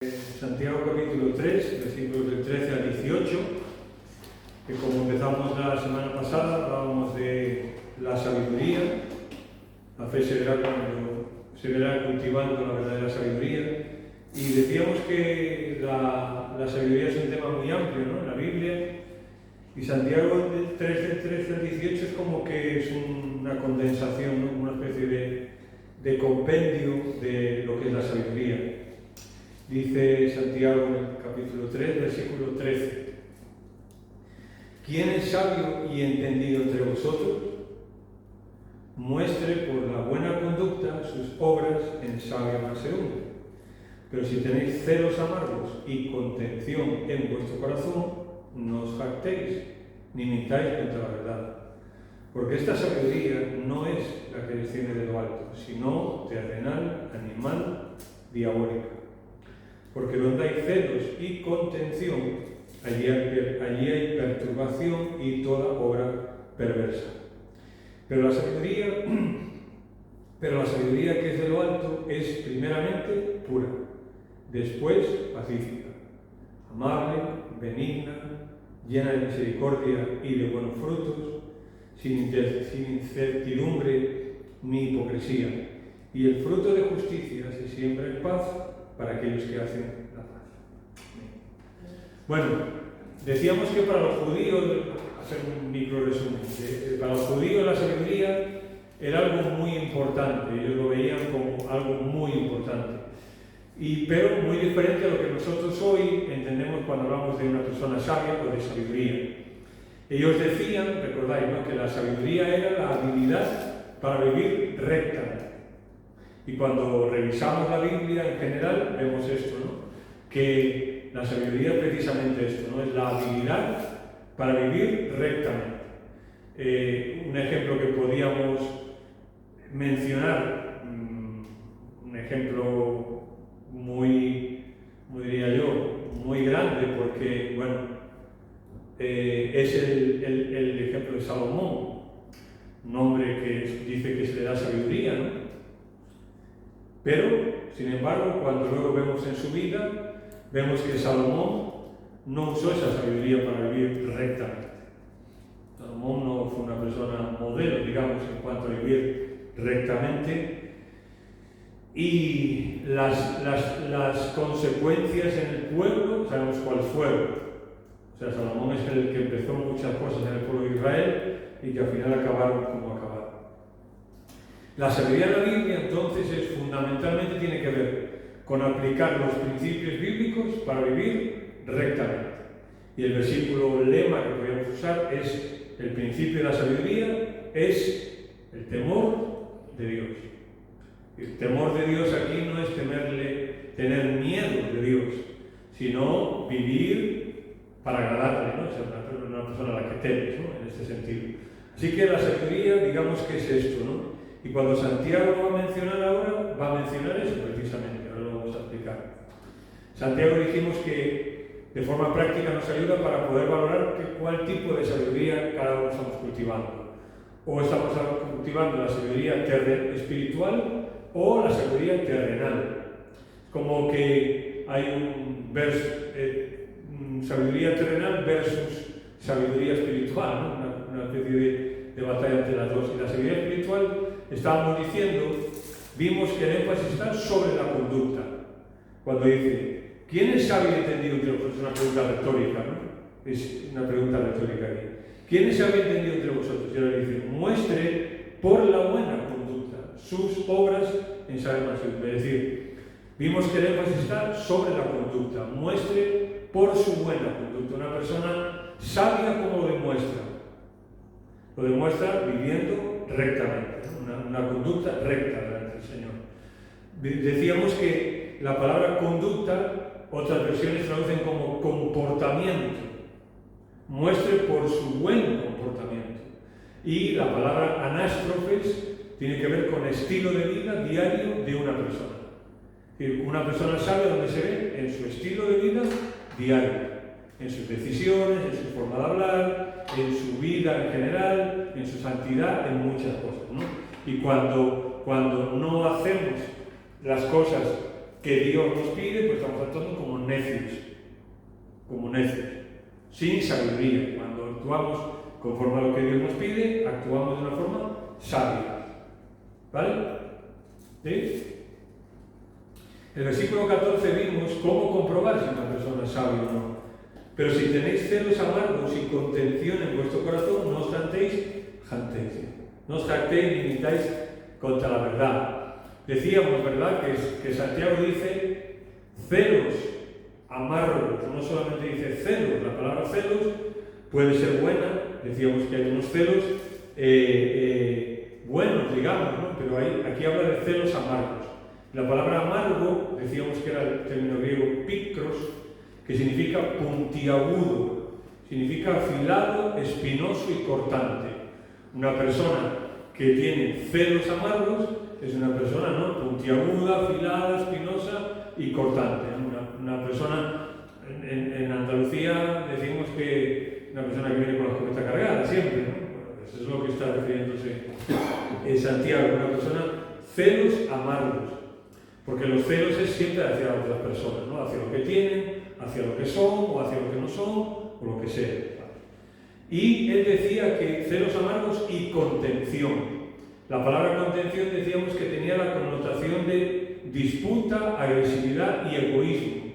Santiago capítulo 3, versículos del 13 al 18, que como empezamos la semana pasada, hablábamos de la sabiduría. La fe se verá cultivando la verdadera sabiduría. Y decíamos que la sabiduría es un tema muy amplio, ¿no?, en la Biblia. Y Santiago 3, del 13 al 18 es como que es una condensación, ¿no?, una especie de compendio de lo que es la sabiduría. Dice Santiago en el capítulo 3, versículo 13: ¿Quién es sabio y entendido entre vosotros? Muestre por la buena conducta sus obras en sabia mansedumbre. Pero si tenéis celos amargos y contención en vuestro corazón, no os jactéis, ni mintáis contra la verdad. Porque esta sabiduría no es la que desciende de lo alto, sino terrenal, animal, diabólica. Porque donde hay celos y contención, allí hay perturbación y toda obra perversa. Pero la sabiduría que es de lo alto es primeramente pura, después pacífica, amable, benigna, llena de misericordia y de buenos frutos, sin incertidumbre ni hipocresía. Y el fruto de justicia se siembra en paz para aquellos que hacen la paz. Bueno, decíamos que para los judíos, hacer un micro resumen, para los judíos la sabiduría era algo muy importante, ellos lo veían como algo muy importante, pero muy diferente a lo que nosotros hoy entendemos cuando hablamos de una persona sabia o de sabiduría. Ellos decían, recordáis, ¿no?, que la sabiduría era la habilidad para vivir rectamente. Y cuando revisamos la Biblia en general, vemos esto, ¿no?, que la sabiduría es precisamente esto, ¿no?, es la habilidad para vivir rectamente. Un ejemplo que podíamos mencionar, un ejemplo muy grande, porque, bueno, es el ejemplo de Salomón, un hombre que dice que se le da sabiduría, ¿no? Pero, sin embargo, cuando luego vemos en su vida, vemos que Salomón no usó esa sabiduría para vivir rectamente. Salomón no fue una persona modelo, digamos, en cuanto a vivir rectamente. Y las consecuencias en el pueblo, sabemos cuáles fueron. O sea, Salomón es el que empezó muchas cosas en el pueblo de Israel y que al final acabaron como acabaron. La sabiduría de la Biblia, entonces, fundamentalmente tiene que ver con aplicar los principios bíblicos para vivir rectamente. Y el versículo lema que podríamos usar es: el principio de la sabiduría es el temor de Dios. El temor de Dios aquí no es tener miedo de Dios, sino vivir para agradarle, ¿no? O sea, una persona a la que temes, ¿no?, en este sentido. Así que la sabiduría, digamos que es esto, ¿no? Y cuando Santiago va a mencionar ahora, va a mencionar eso precisamente, ahora lo vamos a explicar. Santiago dijimos que de forma práctica nos ayuda para poder valorar cuál tipo de sabiduría cada uno estamos cultivando. O estamos cultivando la sabiduría espiritual o la sabiduría terrenal. Como que hay un verso, sabiduría terrenal versus sabiduría espiritual, ¿no? Una especie de batalla entre las dos. Y la sabiduría espiritual, estábamos diciendo, vimos que el énfasis está sobre la conducta. Cuando dice: ¿quién es sabio y entendido entre vosotros? Es una pregunta retórica, ¿no? Es una pregunta retórica aquí. ¿Quién es sabio y entendido entre vosotros? Y ahora dice: muestre por la buena conducta sus obras en sabia mansedumbre. Es decir, vimos que el énfasis está sobre la conducta. Muestre por su buena conducta. Una persona sabia, ¿cómo lo demuestra? Lo demuestra viviendo rectamente, ¿no? Una conducta recta delante del Señor. Decíamos que la palabra conducta, otras versiones traducen como comportamiento. Muestre por su buen comportamiento. Y la palabra anástrofes tiene que ver con estilo de vida diario de una persona. Es decir, una persona sabe dónde se ve en su estilo de vida diario, en sus decisiones, en su forma de hablar, en su vida en general, en su santidad, en muchas cosas, ¿no? Y cuando no hacemos las cosas que Dios nos pide, pues estamos actuando como necios, sin sabiduría. Cuando actuamos conforme a lo que Dios nos pide, actuamos de una forma sabia. ¿Vale? ¿Sí? En el versículo 14 vimos cómo comprobar si una persona es sabia o no. Pero si tenéis celos amargos y contención en vuestro corazón, no os jactéis ni mintáis contra la verdad. Decíamos, ¿verdad?, que Santiago dice celos amargos, no solamente dice celos. La palabra celos puede ser buena, decíamos que hay unos celos buenos, digamos, ¿no? Pero aquí habla de celos amargos. La palabra amargo, decíamos que era el término griego picros, que significa puntiagudo, significa afilado, espinoso y cortante. Una persona que tiene celos amargos es una persona, ¿no?, puntiaguda, afilada, espinosa y cortante. Una persona, en Andalucía decimos que una persona que viene con la escopeta cargada siempre, ¿no? Bueno, eso es lo que está refiriéndose en Santiago, una persona celos amargos, porque los celos es siempre hacia otras personas, ¿no?, hacia lo que tienen, hacia lo que son o hacia lo que no son o lo que sea. Y él decía que celos amargos y contención. La palabra contención decíamos que tenía la connotación de disputa, agresividad y egoísmo.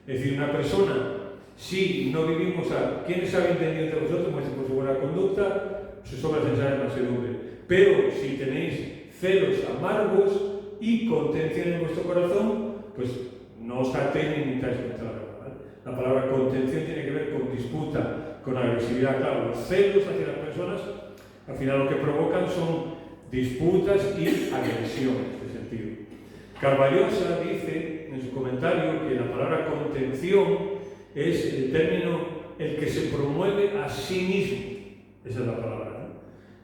Es decir, una persona, si no vivimos ¿quiénes habéis entendido entre vosotros? Muestre por su buena conducta sus obras en sana mansedumbre. Pero si tenéis celos amargos y contención en vuestro corazón, pues no os jactéis ni mintáis contra la verdad, ¿vale? La palabra contención tiene que ver con disputa, con agresividad. Claro, los celos hacia las personas, al final lo que provocan son disputas y agresión en este sentido. Carballosa dice en su comentario que la palabra contención es el término el que se promueve a sí mismo. Esa es la palabra, ¿no?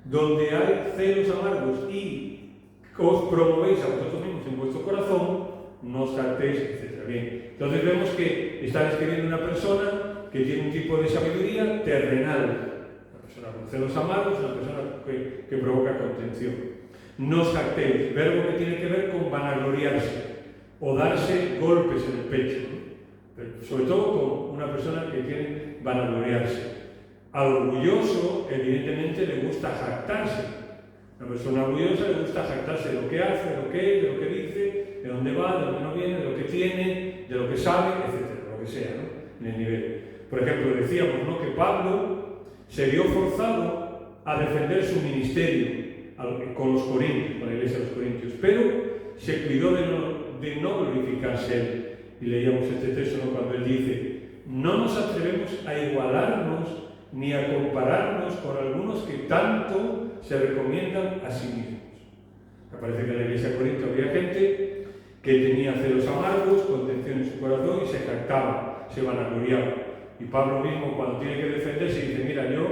Donde hay celos amargos y os promovéis a vosotros mismos en vuestro corazón, no os jactéis, etc. Bien, entonces vemos que está describiendo una persona que tiene un tipo de sabiduría terrenal, una persona con celos amargos, una persona que provoca contención. No os jactéis, verbo que tiene que ver con vanagloriarse o darse golpes en el pecho, ¿no? Pero sobre todo con una persona que tiene vanagloriarse. Al orgulloso, evidentemente, le gusta jactarse. Una persona orgullosa le gusta jactarse de lo que hace, de lo que es, de lo que dice, de dónde va, de dónde no viene, de lo que tiene, de lo que sabe, etc. Lo que sea, ¿no?, en el nivel. Por ejemplo, decíamos, ¿no?, que Pablo se vio forzado a defender su ministerio con los corintios, con la iglesia de los corintios, pero se cuidó de no glorificarse él. Y leíamos este texto, ¿no?, cuando él dice: no nos atrevemos a igualarnos ni a compararnos con algunos que tanto se recomiendan a sí mismos. Me parece que en la iglesia de Corinto había gente que tenía celos amargos, contención en su corazón y se jactaba, se vanagloriaba. Y Pablo mismo, cuando tiene que defenderse, dice: mira, yo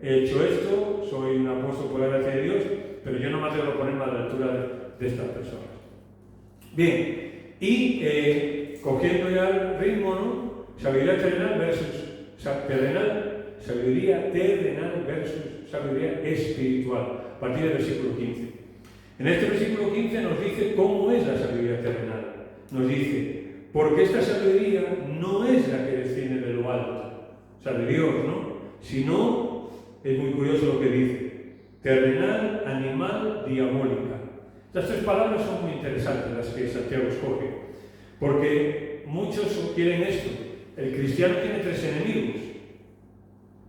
he hecho esto, soy un apóstol por la gracia de Dios, pero yo no me atrevo a ponerme a la altura de estas personas. Bien, y cogiendo ya el ritmo, ¿no?, sabiduría terrenal versus sabiduría terrenal versus sabiduría espiritual, a partir del versículo 15. En este versículo 15 nos dice cómo es la sabiduría terrenal. Nos dice: porque esta sabiduría no es la que desciende de lo alto, o sea, de Dios, ¿no?, sino, es muy curioso lo que dice, terrenal, animal, diabólica. Estas tres palabras son muy interesantes, las que Santiago escoge, porque muchos quieren esto. El cristiano tiene tres enemigos: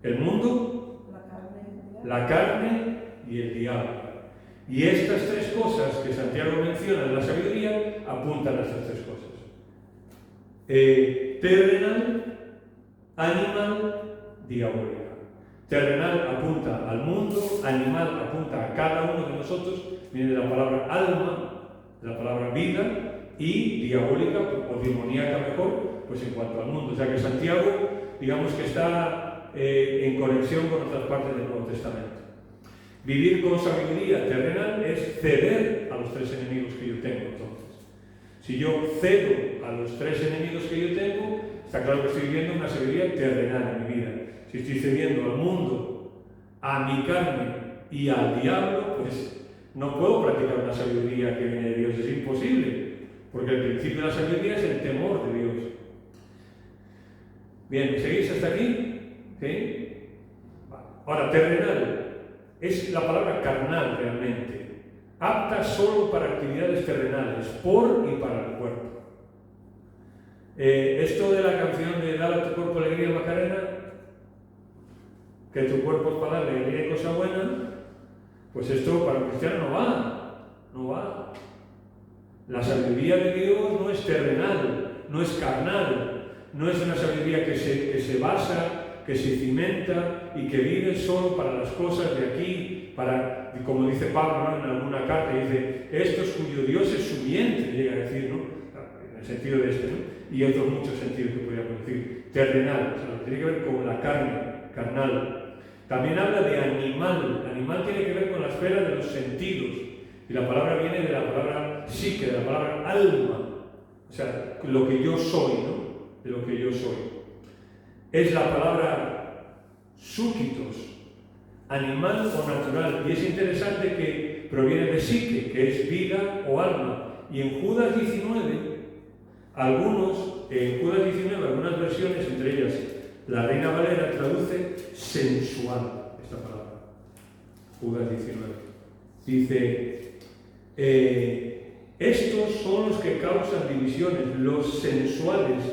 el mundo, la carne y el diablo. Y estas tres cosas que Santiago menciona en la sabiduría apuntan a estas tres cosas. Terrenal, animal, diabólica. Terrenal apunta al mundo, animal apunta a cada uno de nosotros, viene de la palabra alma, de la palabra vida, y diabólica o demoníaca mejor, pues en cuanto al mundo. O sea que Santiago, digamos que está en conexión con otras partes del Nuevo Testamento. Vivir con sabiduría terrenal es ceder a los tres enemigos que yo tengo. Entonces, si yo cedo a los tres enemigos que yo tengo, está claro que estoy viviendo una sabiduría terrenal en mi vida. Si estoy cediendo al mundo, a mi carne y al diablo, pues no puedo practicar una sabiduría que viene de Dios, es imposible. porque el principio de la sabiduría es el temor de Dios. Bien, ¿seguís hasta aquí? ¿Sí? Ahora, terrenal es la palabra carnal realmente, apta solo para actividades terrenales, por y para el cuerpo. Esto de la canción de Dale a tu cuerpo alegría, Macarena, que tu cuerpo es para darle alegría y cosa buena, pues esto para un cristiano no va. La sabiduría de Dios no es terrenal, no es carnal, no es una sabiduría que se basa, que se cimenta y que vive solo para las cosas de aquí, como dice Pablo, ¿no?, en alguna carta, dice, estos cuyo Dios es su vientre, llega a decir, ¿no?, en el sentido de este, ¿no?, y otros muchos sentidos que podríamos decir, terrenal, o sea, lo que tiene que ver con la carne, carnal. También habla de animal. Animal tiene que ver con la esfera de los sentidos. Y la palabra viene de la palabra psique, de la palabra alma. O sea, lo que yo soy, ¿no? De lo que yo soy. Es la palabra súquitos, animal o natural. Y es interesante que proviene de psique, que es vida o alma. Y en Judas 19, algunas versiones, entre ellas la Reina Valera, traduce sensual esta palabra. Judas 19. Dice, estos son los que causan divisiones, los sensuales,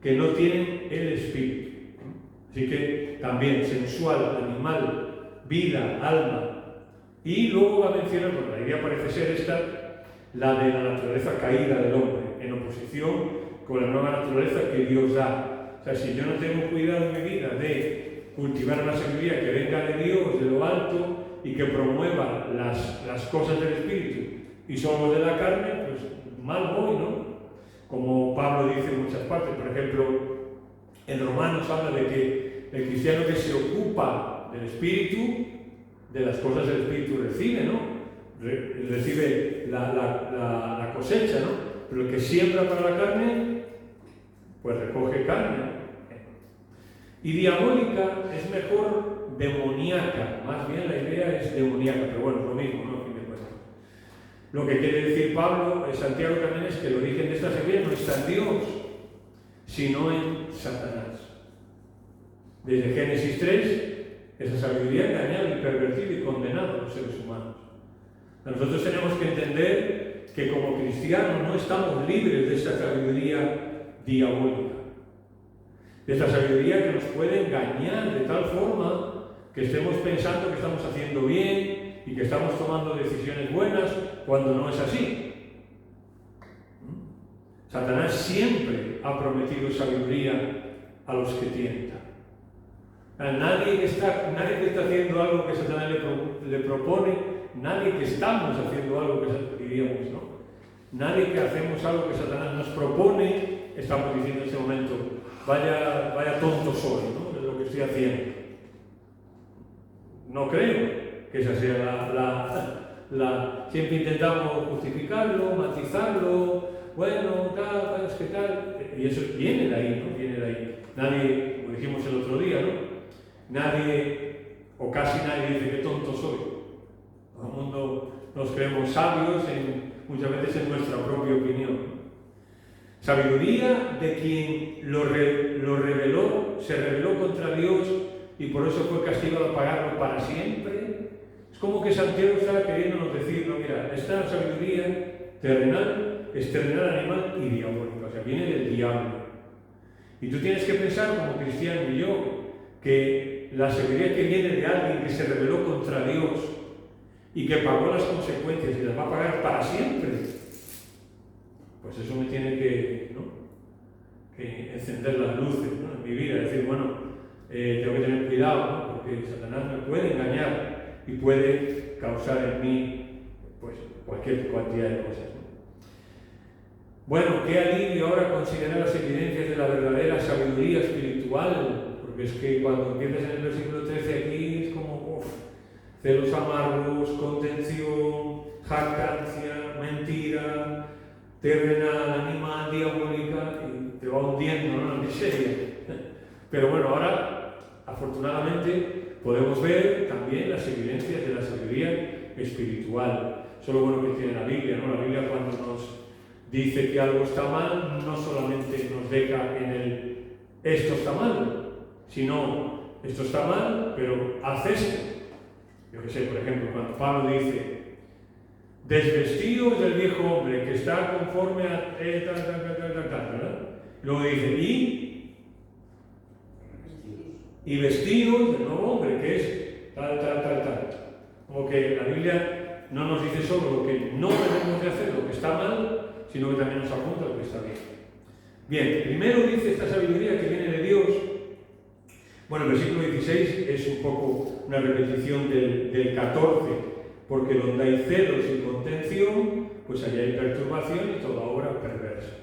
que no tienen el espíritu. Así que también sensual, animal, vida, alma. Y luego va a mencionar, bueno, la idea parece ser esta, la de la naturaleza caída del hombre, en oposición con la nueva naturaleza que Dios da. O sea, si yo no tengo cuidado en mi vida de cultivar una sabiduría que venga de Dios, de lo alto, y que promueva las cosas del Espíritu, y solo de la carne, pues mal voy, ¿no? Como Pablo dice en muchas partes, por ejemplo, en Romanos habla de que el cristiano que se ocupa del Espíritu, de las cosas del Espíritu recibe, ¿no? Recibe la cosecha, ¿no? Pero el que siembra para la carne, pues recoge carne. Y diabólica es mejor demoníaca, más bien la idea es demoníaca, pero bueno, lo mismo, ¿no? A fin de cuentas. Lo que quiere decir Pablo, Santiago también, es que el origen de esta sabiduría no está en Dios, sino en Satanás. Desde Génesis 3, esa sabiduría ha engañado y pervertido y condenado a los seres humanos. Nosotros tenemos que entender que como cristianos no estamos libres de esta sabiduría diabólica, de esta sabiduría que nos puede engañar de tal forma que estemos pensando que estamos haciendo bien y que estamos tomando decisiones buenas cuando no es así. Satanás siempre ha prometido sabiduría a los que tientan. Nadie que está haciendo algo que Satanás le propone, nadie que estamos haciendo algo que diríamos, ¿no? Nadie que hacemos algo que Satanás nos propone, estamos diciendo en este momento, vaya tonto soy, ¿no?, de lo que estoy haciendo. No creo que esa sea siempre intentamos justificarlo, matizarlo, bueno, tal, es que tal, y eso viene de ahí, ¿no? Viene de ahí. Nadie, como dijimos el otro día, ¿no? Nadie, o casi nadie, dice que tonto soy. Todo el mundo nos creemos sabios, muchas veces en nuestra propia opinión. Sabiduría de quien se rebeló contra Dios y por eso fue castigado a pagarlo para siempre. Es como que Santiago está queriéndonos decir, no, mira, esta sabiduría terrenal es terrenal, animal y diabólica, o sea, viene del diablo. Y tú tienes que pensar como cristiano y yo, que la sabiduría que viene de alguien que se rebeló contra Dios y que pagó las consecuencias y las va a pagar para siempre, pues eso me tiene que encender las luces, ¿no?, en mi vida, decir, bueno, tengo que tener cuidado, ¿no?, porque Satanás me puede engañar y puede causar en mí pues cualquier cantidad de cosas, ¿no? Bueno, qué alivio ahora considerar las evidencias de la verdadera sabiduría espiritual. Porque es que cuando empiezas en el versículo 13 aquí es como celos amargos, contención, jactancia, mentira, terrenal, animal, diabólica, y te va hundiendo, ¿no?, en la miseria. Pero bueno, ahora, afortunadamente, podemos ver también las evidencias de la sabiduría espiritual. Eso es lo bueno que tiene la Biblia, ¿no? La Biblia cuando dice que algo está mal, no solamente nos deja en el esto está mal, sino esto está mal, pero haz esto. Yo que sé, por ejemplo, cuando Pablo dice, desvestíos del viejo hombre que está conforme a ¿verdad? Luego dice, y vestidos del nuevo hombre, que es tal. Como que la Biblia no nos dice solo lo que no debemos de hacer, lo que está mal, sino que también nos apunta lo que está bien. Bien, primero dice esta sabiduría que viene de Dios. Bueno, el versículo 16 es un poco una repetición del 14, porque donde hay celos y contención, pues allá hay perturbación y toda obra perversa.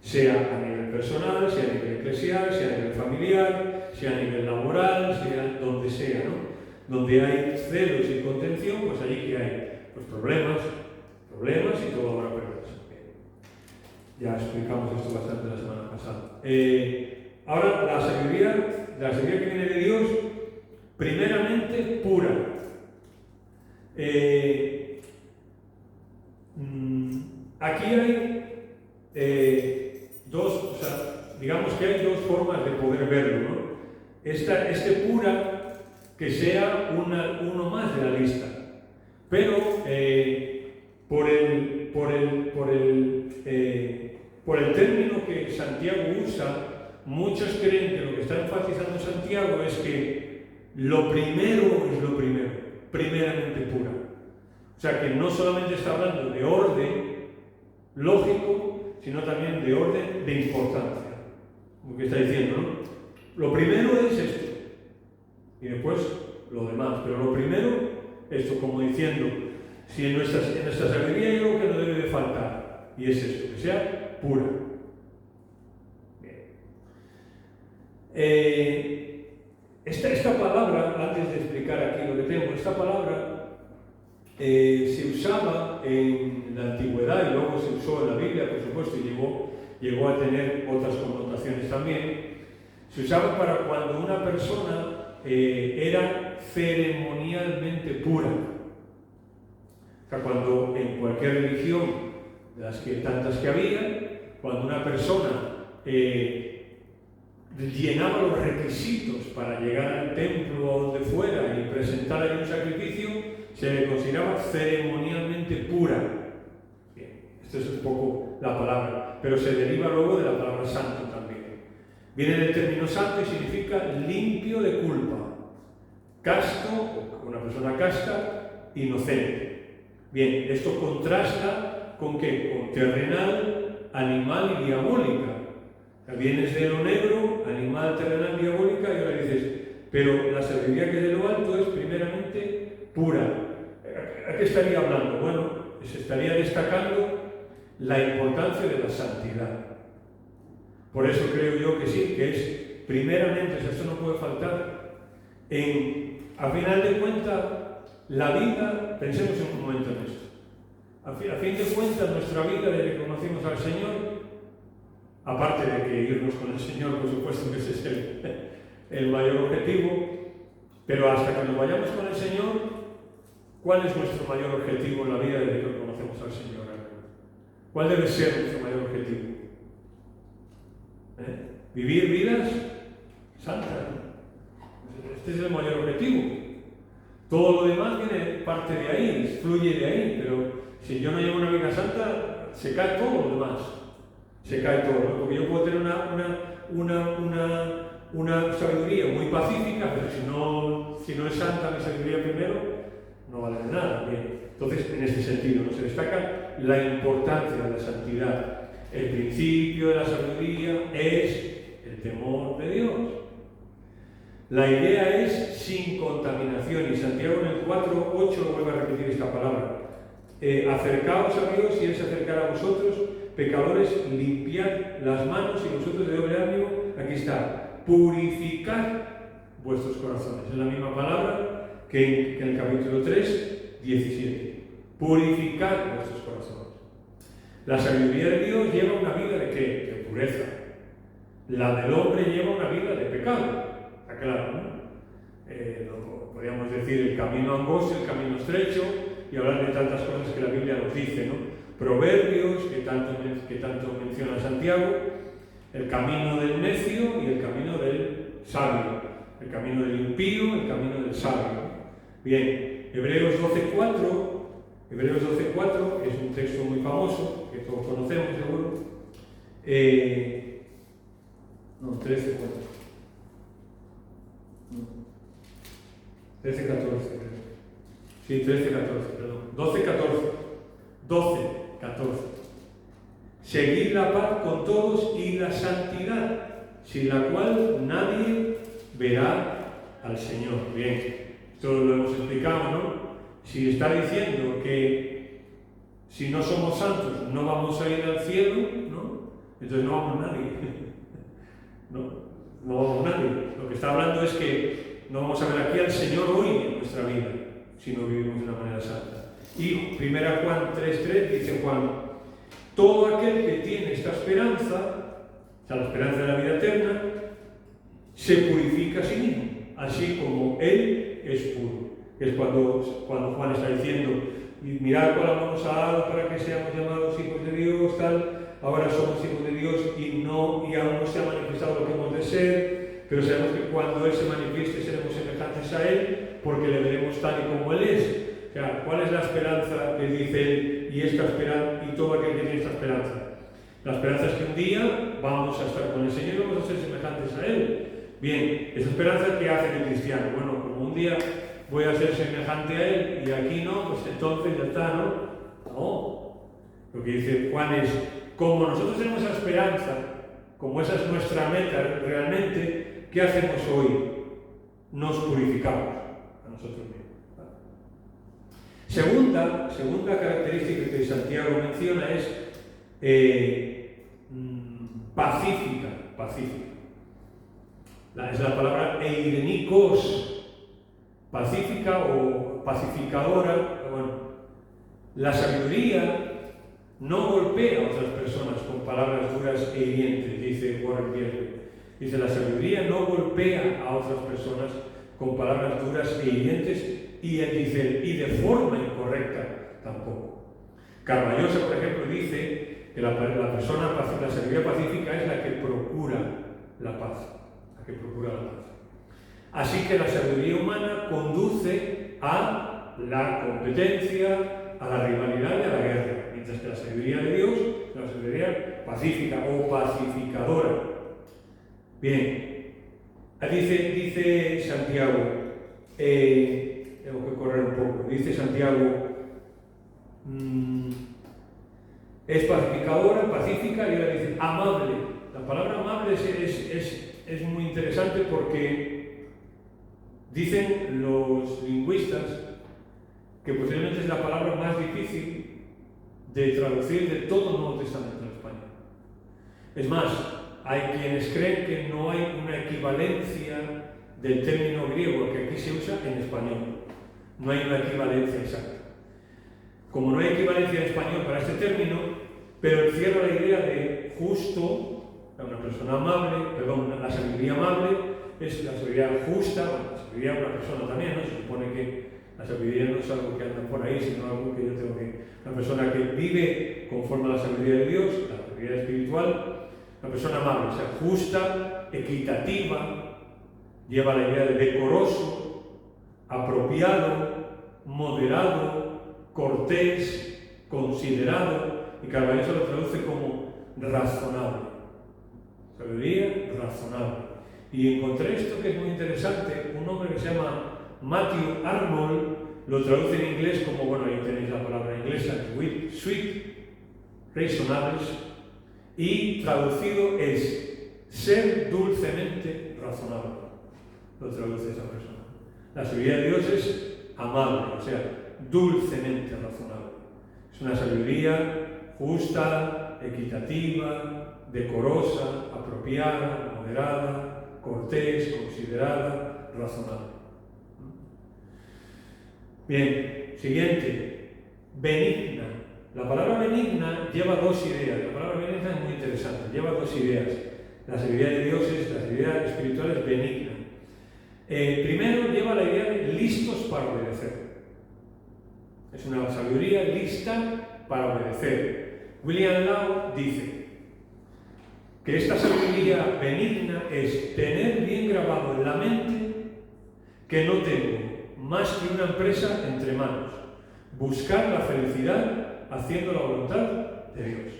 Sea a nivel personal, sea a nivel eclesial, sea a nivel familiar, sea a nivel laboral, sea donde sea, ¿no? Donde hay celos y contención, pues allí que hay pues problemas y toda obra perversa. Ya explicamos esto bastante la semana pasada. Ahora, la sabiduría que viene de Dios, primeramente pura. Aquí hay digamos que hay dos formas de poder verlo, ¿no? Este pura, que sea uno más de la lista, pero por el término que Santiago usa, muchos creen que lo que está enfatizando Santiago es que lo primero es lo primero, primeramente pura. O sea, que no solamente está hablando de orden lógico, sino también de orden de importancia. Lo que está diciendo, ¿no? Lo primero es esto, y después lo demás. Pero lo primero, esto, como diciendo, si en nuestra sabiduría hay algo que no debe de faltar, y es esto, que sea pura. Esta palabra, antes de explicar aquí lo que tengo, esta palabra se usaba en la antigüedad y luego se usó en la Biblia, por supuesto, y llegó a tener otras connotaciones también. Se usaba para cuando una persona era ceremonialmente pura. O sea, cuando en cualquier religión, de las tantas que había, cuando una persona llenaba los requisitos para llegar al templo o donde fuera y presentar ahí un sacrificio, se le consideraba ceremonialmente pura. Bien, esta es un poco la palabra, pero se deriva luego de la palabra santo también. Viene del término santo y significa limpio de culpa. Casto, una persona casta, inocente. Bien, esto contrasta con ¿qué? Con terrenal, animal y diabólica. O sea, vienes de lo negro, animal, terrenal, diabólica, y ahora dices, pero la sabiduría que es de lo alto es primeramente pura. ¿A qué estaría hablando? Bueno, se estaría destacando la importancia de la santidad. Por eso creo yo que sí, que es primeramente, esto no puede faltar. A final de cuentas, la vida, pensemos un momento en esto. A fin de cuentas, nuestra vida, desde que conocimos al Señor, aparte de que irnos con el Señor, por supuesto que ese es el mayor objetivo, pero hasta que nos vayamos con el Señor, ¿cuál es nuestro mayor objetivo en la vida desde que conocemos al Señor? ¿Cuál debe ser nuestro mayor objetivo? Vivir vidas santas. Este es el mayor objetivo. Todo lo demás viene parte de ahí, fluye de ahí, pero si yo no llevo una vida santa, se cae todo lo demás. Se cae todo, ¿no? Porque yo puedo tener una sabiduría muy pacífica, pero si no es santa mi sabiduría primero, no vale de nada. Bien. Entonces, en este sentido, ¿no? Se destaca la importancia de la santidad. El principio de la sabiduría es el temor de Dios. La idea es sin contaminación, y Santiago en el 4:8 vuelve a repetir esta palabra. Acercaos a Dios y Él se acercará a vosotros, pecadores, limpiad las manos y vosotros de doble ánimo, aquí está, purificad vuestros corazones. Es la misma palabra que en el capítulo 3, 17. Purificad vuestros corazones. La sabiduría de Dios lleva una vida de ¿qué? De pureza. La del hombre lleva una vida de pecado. Está claro, ¿no? Podríamos decir el camino angosto, el camino estrecho, y hablar de tantas cosas que la Biblia nos dice, ¿no? Proverbios, que tanto menciona Santiago, el camino del necio y el camino del sabio, el camino del impío, el camino del sabio. Bien, Hebreos 12:4 es un texto muy famoso, que todos conocemos seguro. 13:14, sí, 13:14, perdón. 12:14. Seguid la paz con todos y la santidad, sin la cual nadie verá al Señor. Bien, esto lo hemos explicado, ¿no? Si está diciendo que si no somos santos no vamos a ir al cielo, ¿no? Entonces no vamos nadie. No vamos nadie. Lo que está hablando es que no vamos a ver aquí al Señor hoy en nuestra vida, si no vivimos de una manera santa. Y 1 Juan 3:3 dice Juan: todo aquel que tiene esta esperanza, o sea, la esperanza de la vida eterna, se purifica a sí mismo, así como Él es puro. Es cuando Juan está diciendo: mirad cuál amor nos ha dado para que seamos llamados hijos de Dios, tal. Ahora somos hijos de Dios y aún no se ha manifestado lo que hemos de ser, pero sabemos que cuando Él se manifieste seremos semejantes a Él, porque le veremos tal y como Él es. O sea, ¿cuál es la esperanza que dice Él? Y todo aquel que tiene esta esperanza. La esperanza es que un día vamos a estar con el Señor y vamos a ser semejantes a Él. Bien, esa esperanza que hace el cristiano. Bueno, como un día voy a ser semejante a Él y aquí no, pues entonces ya está, ¿no? No. Lo que dice Juan es: como nosotros tenemos esa esperanza, como esa es nuestra meta realmente, ¿qué hacemos hoy? Nos purificamos a nosotros mismos. Segunda característica que Santiago menciona es pacífica. Es la palabra eirenikos, pacífica o pacificadora. Bueno, la sabiduría no golpea a otras personas con palabras duras e hirientes, dice Warren Wiersbe. Dice: la sabiduría no golpea a otras personas con palabras duras e hirientes, y de forma incorrecta tampoco. Carballosa, por ejemplo, dice que la sabiduría pacífica es la que procura la paz. Así que la sabiduría humana conduce a la competencia, a la rivalidad y a la guerra, mientras que la sabiduría de Dios es la sabiduría pacífica o pacificadora. Bien, dice Santiago, tengo que correr un poco, dice Santiago, es pacificadora, pacífica, y ahora dice amable. La palabra amable es muy interesante porque dicen los lingüistas que posiblemente es la palabra más difícil de traducir de todo el Nuevo Testamento en español. Es más, hay quienes creen que no hay una equivalencia del término griego que aquí se usa en español. No hay una equivalencia exacta. Como no hay equivalencia en español para este término, pero encierra la idea de justo, una persona amable, la sabiduría amable es la sabiduría justa, la sabiduría de una persona también, ¿no? Se supone que la sabiduría no es algo que anda por ahí, sino algo que yo tengo que... Una persona que vive conforme a la sabiduría de Dios, la sabiduría espiritual, una persona amable, o sea, justa, equitativa, lleva la idea de decoroso, apropiado, moderado, cortés, considerado, y Carballosa lo traduce como razonable. Sabiduría razonable. Y encontré esto que es muy interesante, un hombre que se llama Matthew Arnold, lo traduce en inglés como, bueno, ahí tenéis la palabra inglesa, sweet, razonables, y traducido es ser dulcemente razonable. Lo traduce esa persona. La sabiduría de Dios es amable, o sea, dulcemente razonable. Es una sabiduría justa, equitativa, decorosa, apropiada, moderada, cortés, considerada, razonable. Bien, siguiente, benigna. La palabra benigna lleva dos ideas. La palabra benigna es muy interesante, lleva dos ideas. La sabiduría de Dios la sabiduría espiritual es benigna. Primero lleva la idea de listos para obedecer. Es una sabiduría lista para obedecer. William Law dice que esta sabiduría benigna es tener bien grabado en la mente que no tengo más que una empresa entre manos, buscar la felicidad haciendo la voluntad de Dios.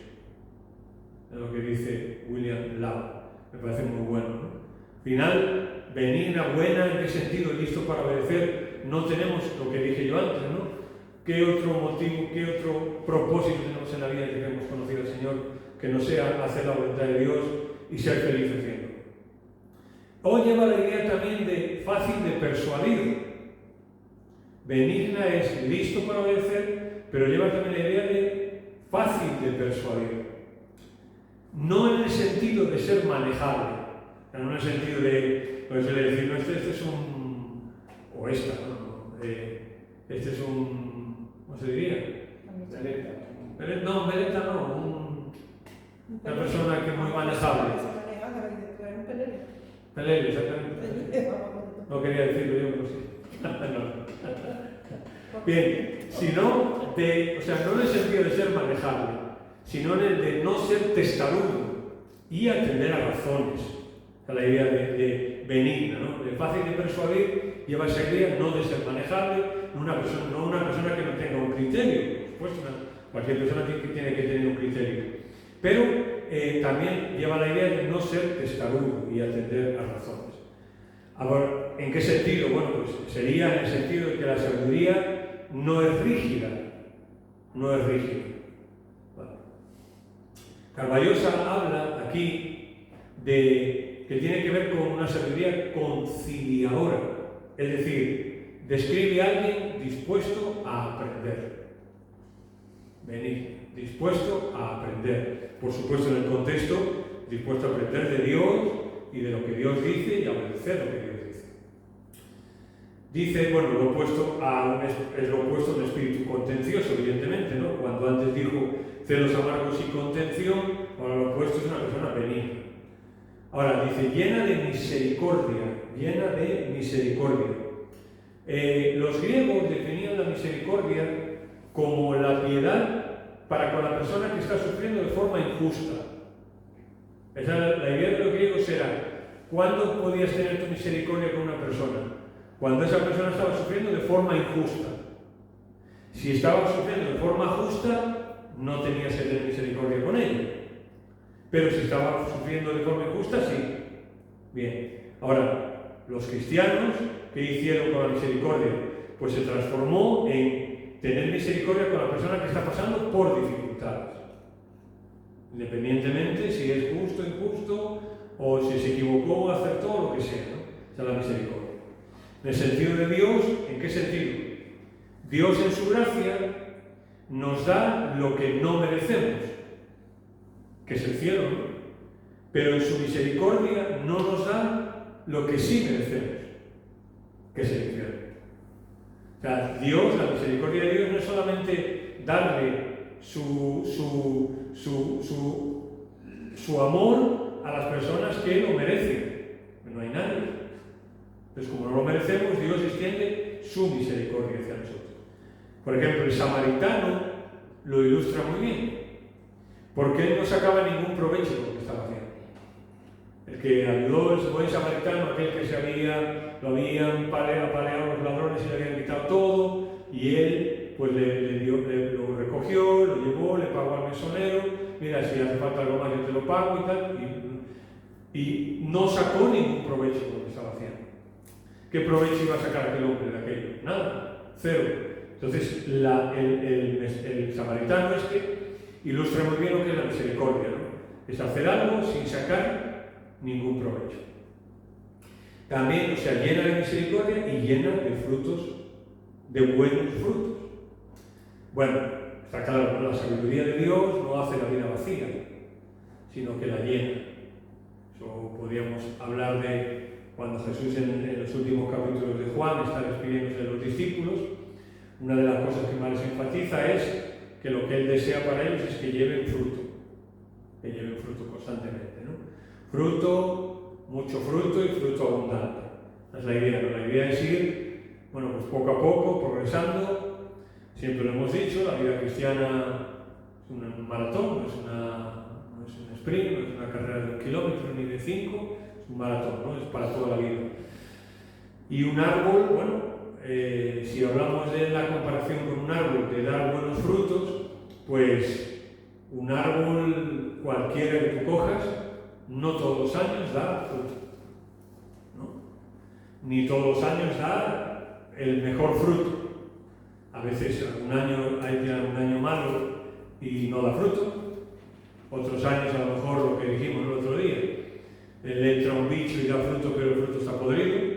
Es lo que dice William Law. Me parece muy bueno, ¿no? Final, benigna, buena, ¿en qué sentido? Listo para obedecer. No tenemos lo que dije yo antes, ¿no? ¿Qué otro motivo, qué otro propósito tenemos en la vida que hemos conocido al Señor que no sea hacer la voluntad de Dios y ser feliz haciendo? O lleva la idea también de fácil de persuadir. Benigna es listo para obedecer, pero lleva también la idea de fácil de persuadir. No en el sentido de ser manejable, no en el sentido de, pues, decir, no, este es un, o esta, ¿no? Este es un, ¿cómo se diría? Veleta. No, veleta no, una persona que es muy manejable. Pelele, exactamente. No quería decirlo yo, pero sí. No. Bien, sino de, o sea, no en el sentido de ser manejable, sino en el de no ser testarudo y atender a razones. O sea, la idea de benigna, ¿no? De fácil de persuadir, lleva esa idea no de ser manejable, no una persona que no tenga un criterio. Por supuesto, cualquier persona tiene que tener un criterio. Pero también lleva la idea de no ser testarudo y atender a razones. Ahora, ¿en qué sentido? Bueno, pues sería en el sentido de que la sabiduría no es rígida. No es rígida. Vale. Carballosa habla aquí de que tiene que ver con una sabiduría conciliadora. Es decir, describe a alguien dispuesto a aprender. Venir, dispuesto a aprender. Por supuesto, en el contexto, dispuesto a aprender de Dios y de lo que Dios dice y a obedecer lo que Dios dice. Dice, bueno, lo opuesto es lo opuesto al espíritu contencioso, evidentemente, ¿no? Cuando antes dijo celos amargos y contención, ahora lo opuesto es una persona benigna. Ahora dice, llena de misericordia, llena de misericordia. Los griegos definían la misericordia como la piedad para con la persona que está sufriendo de forma injusta. Esa, la idea de los griegos era, ¿cuándo podías tener tu misericordia con una persona? Cuando esa persona estaba sufriendo de forma injusta. Si estaba sufriendo de forma justa, no tenías que tener misericordia con ella. Pero si estaba sufriendo de forma injusta, sí. Bien. Ahora, los cristianos, ¿qué hicieron con la misericordia? Pues se transformó en tener misericordia con la persona que está pasando por dificultades. Independientemente si es justo o injusto, o si se equivocó o acertó, lo que sea, ¿no? Esa es la misericordia. En el sentido de Dios, ¿en qué sentido? Dios en su gracia nos da lo que no merecemos, que es el cielo, ¿no? Pero en su misericordia no nos da lo que sí merecemos, que es el infierno. O sea, Dios, la misericordia de Dios no es solamente darle su amor a las personas que lo merecen, no hay nadie. Entonces, como no lo merecemos, Dios extiende su misericordia hacia nosotros. Por ejemplo, el samaritano lo ilustra muy bien, porque él no sacaba ningún provecho de lo que estaba haciendo. El que ayudó, el buen samaritano, aquel que lo habían apaleado los ladrones y le habían quitado todo, y él pues lo recogió, lo llevó, le pagó al mesonero, mira, si hace falta algo más yo te lo pago y tal, y no sacó ningún provecho de lo que estaba haciendo. ¿Qué provecho iba a sacar aquel hombre de aquello? Nada, cero. Entonces, el samaritano ilustra muy bien lo que es la misericordia, ¿no? Es hacer algo sin sacar ningún provecho. También, o sea, llena de misericordia y llena de frutos, de buenos frutos. Bueno, está claro, ¿no? La sabiduría de Dios no hace la vida vacía, sino que la llena. Eso podríamos hablar de cuando Jesús en los últimos capítulos de Juan está despidiéndose de los discípulos. Una de las cosas que más les enfatiza es que lo que Él desea para ellos es que lleven fruto constantemente, ¿no? Fruto, mucho fruto y fruto abundante. Esa es la idea, ¿no? La idea es ir, bueno, pues poco a poco, progresando. Siempre lo hemos dicho, la vida cristiana Es un maratón, no es un sprint, no es una carrera de 1 kilómetro ni de 5, es un maratón, ¿no? Es para toda la vida. Y un árbol, bueno, si hablamos de la comparación con un árbol de dar buenos frutos, pues un árbol cualquiera que tú cojas, no todos los años da fruto, ¿no? Ni todos los años da el mejor fruto. A veces un año hay un año malo y no da fruto. Otros años, a lo mejor, lo que dijimos el otro día, le entra un bicho y da fruto, pero el fruto está podrido.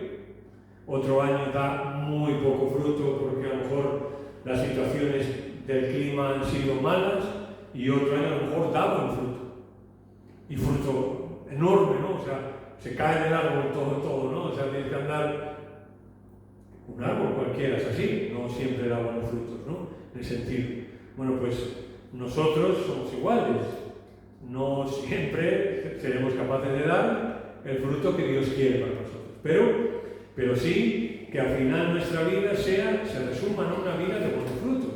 Otro año da muy poco fruto porque a lo mejor las situaciones del clima han sido malas, y otro año a lo mejor da buen fruto. Y fruto enorme, ¿no? O sea, se cae del árbol todo, ¿no? O sea, tienes que andar. Un árbol cualquiera es así, no siempre da buenos frutos, ¿no? En el sentido. Bueno, pues nosotros somos iguales. No siempre seremos capaces de dar el fruto que Dios quiere para nosotros. Pero sí que al final nuestra vida se resuma en una vida de buenos frutos.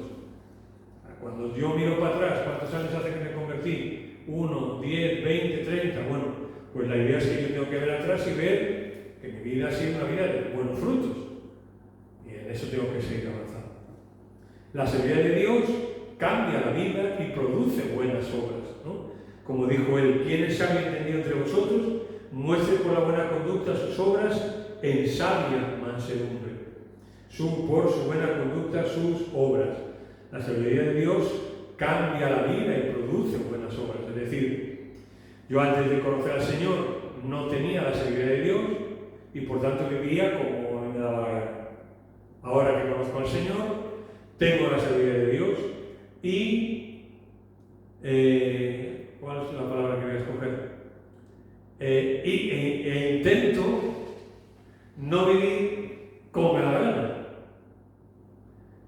Cuando yo miro para atrás, ¿cuántos años hace que me convertí? 1, 10, 20, 30. Bueno, pues la idea es que yo tengo que ver atrás y ver que mi vida ha sido una vida de buenos frutos. Y en eso tengo que seguir avanzando. La sabiduría de Dios cambia la vida y produce buenas obras, ¿no? Como dijo él, ¿quién es sabio y entendido entre vosotros? Muestre por la buena conducta sus obras en sabia mansedumbre. Por su buena conducta sus obras. La sabiduría de Dios cambia la vida y produce buenas obras. Es decir, yo antes de conocer al Señor no tenía la sabiduría de Dios y por tanto vivía como a mí me daba la gana. Ahora que conozco al Señor, tengo la sabiduría de Dios y ¿cuál es la palabra que voy a escoger? Intento no vivir como me da la gana.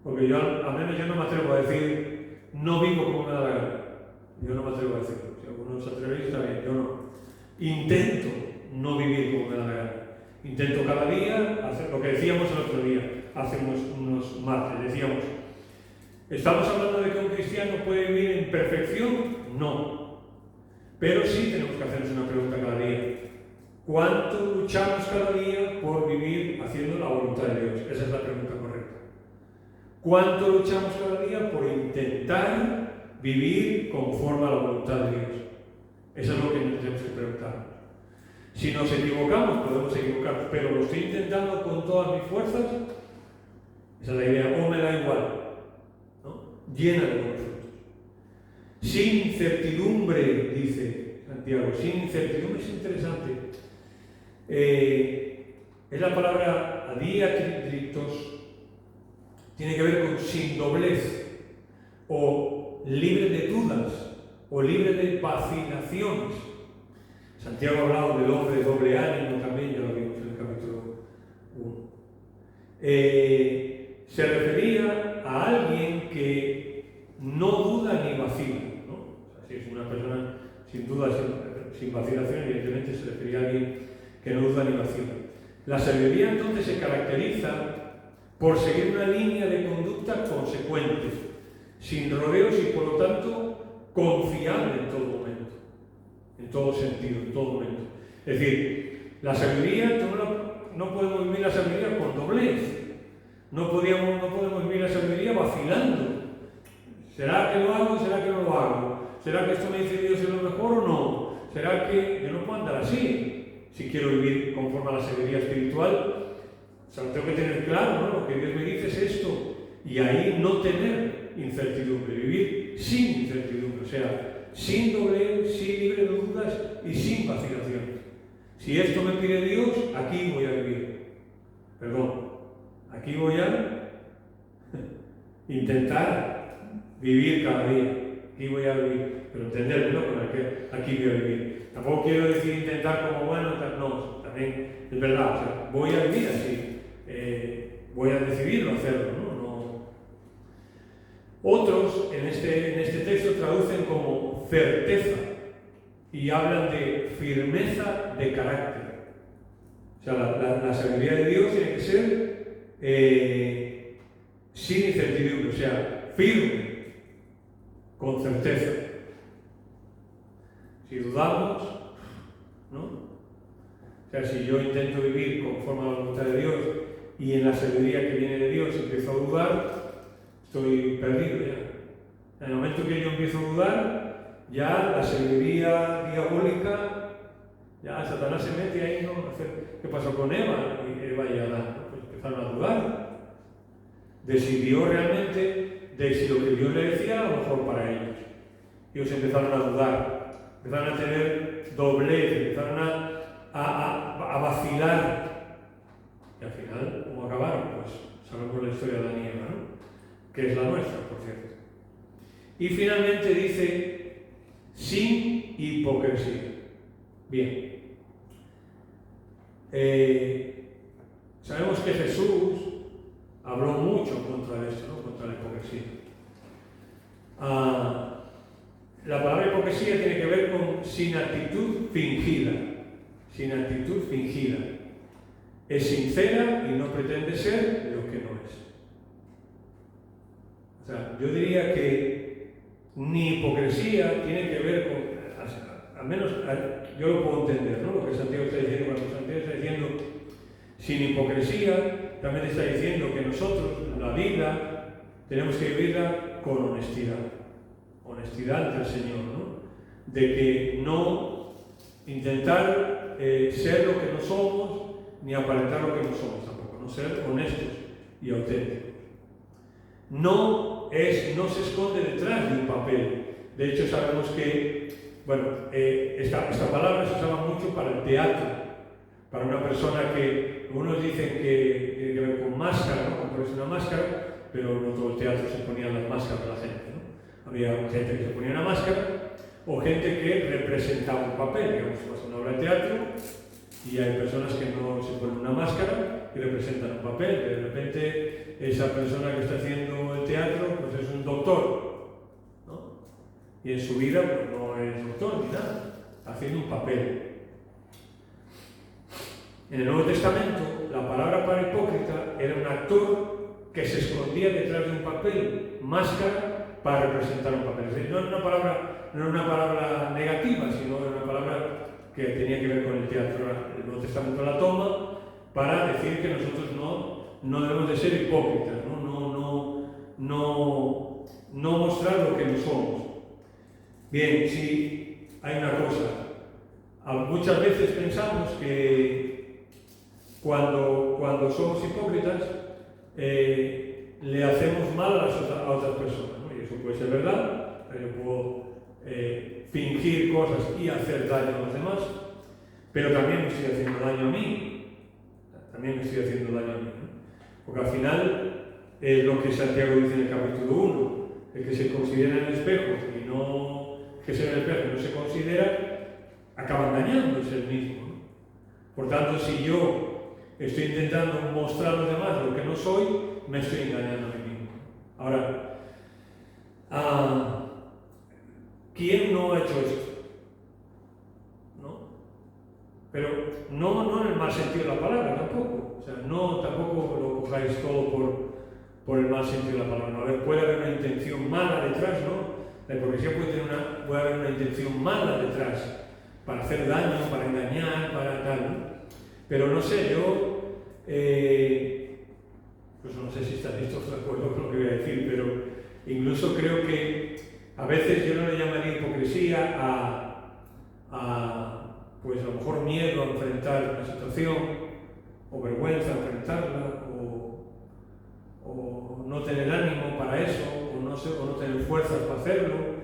Porque al menos yo no me atrevo a decir no vivo como me da la gana. Yo no me atrevo a decirlo. Si alguno se atreve, está bien, yo no. Intento no vivir como me da la gana. Intento cada día hacer lo que decíamos el otro día, hace unos martes. Decíamos, ¿estamos hablando de que un cristiano puede vivir en perfección? No. Pero sí tenemos que hacernos una pregunta cada día. ¿Cuánto luchamos cada día por vivir haciendo la voluntad de Dios? Esa es la pregunta correcta. ¿Cuánto luchamos cada día por intentar vivir conforme a la voluntad de Dios? Eso es lo que nos tenemos que preguntar. Si nos equivocamos, podemos equivocarnos, pero lo estoy intentando con todas mis fuerzas. Esa es la idea, o me da igual, ¿no? Llena de buenos frutos. Sin certidumbre, dice Santiago, sin incertidumbre. Es interesante. Es la palabra adiatritos, tiene que ver con sin doblez, o libre de dudas, o libre de vacilaciones. Santiago ha hablado del hombre de doble ánimo también, ya lo vimos en el capítulo 1. Se refería a alguien que no duda ni vacila, ¿no? O sea, si es una persona sin duda, sin vacilación, evidentemente se refería a alguien que no duda ni vacila. La sabiduría entonces se caracteriza por seguir una línea de conducta consecuente, sin rodeos y por lo tanto confiable en todo momento, en todo sentido, en todo momento. Es decir, la sabiduría, no podemos vivir la sabiduría con doblez, no podemos vivir la sabiduría vacilando. ¿Será que lo hago? ¿Será que no lo hago? ¿Será que esto me dice Dios es lo mejor o no? ¿Será que yo no puedo andar así? Si quiero vivir conforme a la sabiduría espiritual, o sea, tengo que tener claro, ¿no? Lo que Dios me dice es esto. Y ahí no tener incertidumbre, vivir sin incertidumbre, o sea, sin doblez, sin libre de dudas y sin vacilaciones. Si esto me pide Dios, aquí voy a vivir. Aquí voy a intentar vivir cada día. Aquí voy a vivir, pero entenderlo, ¿no? Con que aquí voy a vivir. Tampoco quiero decir intentar como bueno, no, también es verdad, o sea, voy a vivir así. Voy a decidirlo hacerlo, ¿no? Otros en este texto traducen como certeza y hablan de firmeza de carácter. O sea, la sabiduría de Dios tiene que ser sin incertidumbre, o sea, firme, con certeza. Si dudamos, ¿no? O sea, si yo intento vivir conforme a la voluntad de Dios y en la sabiduría que viene de Dios empiezo a dudar, estoy perdido ya. En el momento que yo empiezo a dudar, ya la sabiduría diabólica, ya Satanás se mete ahí, ¿no? ¿Qué pasó con Eva? Y Eva y Adán, ¿no? Pues empezaron a dudar. Decidió realmente de si lo que Dios le decía era lo mejor para ellos. Ellos empezaron a dudar, empezaron a tener doblez, empezaron a vacilar. Y al final, ¿cómo acabaron? Pues sabemos la historia de Adán y Eva, ¿no? Que es la nuestra, por cierto. Y finalmente dice, sin hipocresía. Bien. Sabemos que Jesús habló mucho contra esto, ¿no? Contra la hipocresía. La palabra hipocresía tiene que ver con sin actitud fingida. Sin actitud fingida. Es sincera y no pretende ser lo que no es. O sea, yo diría que ni hipocresía tiene que ver con, al menos yo lo puedo entender, ¿no? Lo que Santiago está diciendo, cuando Santiago está diciendo sin hipocresía, también está diciendo que nosotros, la vida, tenemos que vivirla con honestidad. Honestidad ante el Señor, ¿no? De que no intentar ser lo que no somos, ni aparentar lo que no somos tampoco, no ser honestos y auténticos. No se esconde detrás de un papel. De hecho, sabemos que, bueno, esta palabra se usaba mucho para el teatro, para una persona que, algunos dicen que tiene que ver con máscara, ¿no? Con ponerse una máscara, pero no todo el teatro se ponía las máscaras de la gente, ¿no? Había gente que se ponía una máscara, o gente que representaba un papel, digamos, pues una obra de teatro, y hay personas que no se ponen una máscara y representan un papel. De repente, esa persona que está haciendo el teatro, pues es un doctor, ¿no? Y en su vida, pues no es doctor ni nada, está haciendo un papel. En el Nuevo Testamento, la palabra para hipócrita era un actor que se escondía detrás de un papel, máscara, para representar un papel. Es decir, no era una palabra negativa, sino era una palabra que tenía que ver con el teatro. El Nuevo Testamento la toma para decir que nosotros no debemos de ser hipócritas, no mostrar lo que no somos. Bien, sí, hay una cosa. Muchas veces pensamos que cuando somos hipócritas le hacemos mal a otras personas, ¿no? Y eso puede ser verdad. Yo puedo fingir cosas y hacer daño a los demás, pero también me estoy haciendo daño a mí. También me estoy haciendo daño a mí, ¿no? Porque al final es lo que Santiago dice en el capítulo 1, el que se considera en el espejo y no que sea en el espejo y no se considera, acaba engañándose el mismo, ¿no? Por tanto, si yo estoy intentando mostrar a los demás lo que no soy, me estoy engañando a mí mismo. Ahora, ¿quién no ha hecho esto? ¿No? Pero no en el mal sentido de la palabra tampoco. O sea, tampoco lo cojáis todo por el mal sentido de la palabra. No, puede haber una intención mala detrás, ¿no? La hipocresía puede haber una intención mala detrás, para hacer daño, para engañar, para tal, ¿no? Pero no sé, yo, pues no sé si estáis todos de acuerdo con lo que voy a decir, pero incluso creo que a veces yo no le llamaría hipocresía pues a lo mejor miedo a enfrentar la situación, o vergüenza a enfrentarla, o no tener ánimo para eso, o no tener fuerzas para hacerlo.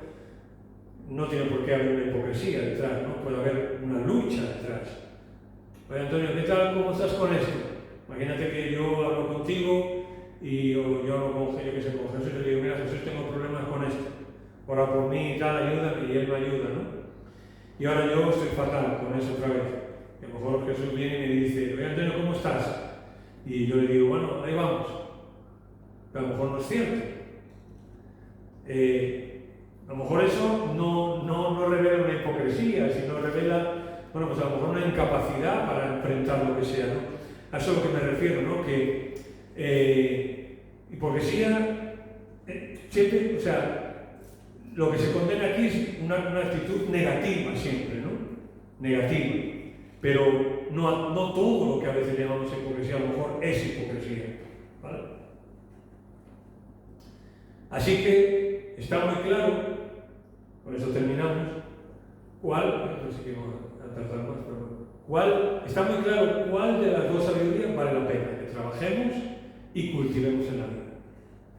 No tiene por qué haber una hipocresía detrás, ¿no? Puede haber una lucha detrás. Oye, Antonio, ¿qué tal? ¿Cómo estás con esto? Imagínate que yo hablo contigo y yo hablo con Jesús y le digo, mira, Jesús, tengo problemas con esto. Ora por mí y tal, ayúdame, y él me ayuda, ¿no? Y ahora yo estoy fatal con eso otra vez. Y a lo mejor Jesús viene y me dice, oye, Antonio, ¿cómo estás? Y yo le digo, bueno, ahí vamos. Pero a lo mejor no es cierto. A lo mejor eso no revela una hipocresía, sino revela, bueno, pues a lo mejor una incapacidad para enfrentar lo que sea, ¿no? A eso es a lo que me refiero, ¿no? Que hipocresía siempre, o sea, lo que se condena aquí es una actitud negativa siempre, ¿no? Negativa. Pero no todo lo que a veces llamamos hipocresía a lo mejor es hipocresía, ¿vale? Así que está muy claro, con eso terminamos, no sé qué vamos a tratar más, pero está muy claro cuál de las dos sabidurías vale la pena que trabajemos y cultivemos en la vida.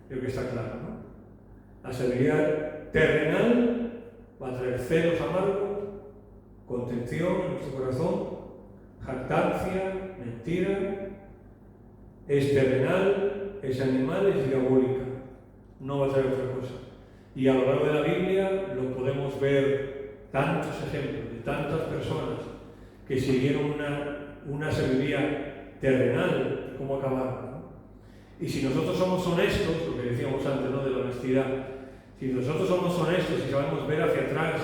Creo que está claro, ¿no? La sabiduría terrenal va a traer celos amargos, contención en nuestro corazón, jactancia, mentira, es terrenal, es animal, es diabólica, no va a traer otra cosa. Y a lo largo de la Biblia lo podemos ver tantos ejemplos de tantas personas que siguieron una sabiduría terrenal de cómo acabar, ¿no? Y si nosotros somos honestos, lo que decíamos antes, ¿no?, de la honestidad, si nosotros somos honestos y sabemos ver hacia atrás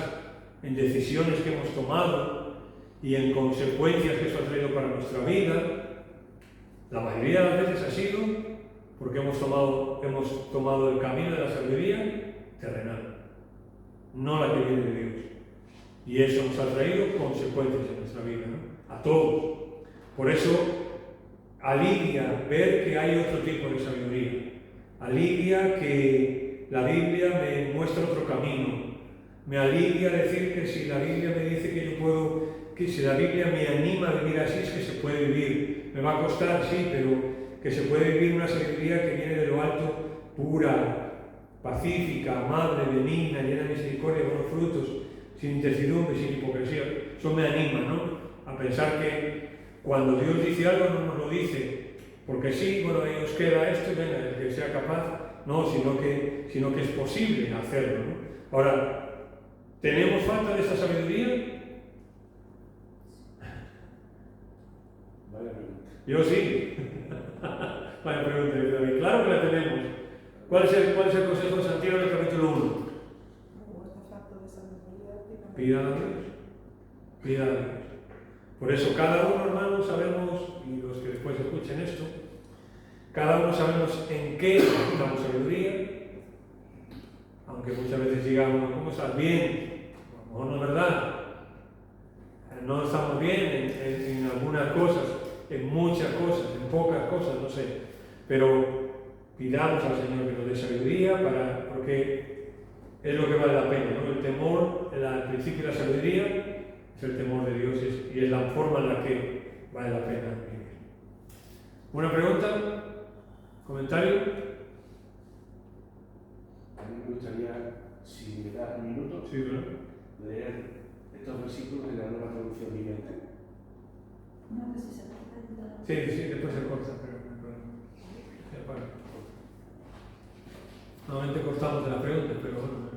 en decisiones que hemos tomado y en consecuencias que eso ha traído para nuestra vida, la mayoría de las veces ha sido porque hemos tomado el camino de la sabiduría terrenal, no la que viene de Dios. Y eso nos ha traído consecuencias en nuestra vida, ¿no? A todos. Por eso alivia ver que hay otro tipo de sabiduría. Alivia que la Biblia me muestra otro camino. Me alivia decir que si la Biblia me dice que yo puedo, que si la Biblia me anima a vivir así, es que se puede vivir. Me va a costar, sí, pero que se puede vivir una sabiduría que viene de lo alto, pura, pacífica, amable, benigna, llena de misericordia, buenos frutos, sin incertidumbre, sin hipocresía. Eso me anima, ¿no?, a pensar que cuando Dios dice algo no nos lo dice porque sí, bueno, ahí os queda esto, venga, el que sea capaz, no, sino que es posible hacerlo, ¿no? Ahora, ¿tenemos falta de esa sabiduría? Vaya pregunta. Yo sí. Vaya pregunta, David. Claro que la tenemos. ¿Cuál es el consejo de Santiago en el capítulo 1? Pida a Dios. Pida a Dios. Por eso cada uno, hermanos, sabemos, y los que después escuchen esto, cada uno sabemos en qué necesitamos sabiduría, aunque muchas veces digamos, ¿cómo estás? Bien. No, no es verdad. No estamos bien en algunas cosas, en muchas cosas, en pocas cosas, no sé. Pero pidamos al Señor que nos dé sabiduría porque es lo que vale la pena, ¿no? El temor, el principio de la sabiduría es el temor de Dios y es la forma en la que vale la pena vivir. ¿Una pregunta? ¿Comentario? A mí me gustaría, si me da un minuto, Sí, ¿no? leer estos versículos de la nueva traducción viviente. No, pues si se corta. Sí, después se corta, pero no hay problema. Normalmente cortamos de la pregunta, pero bueno.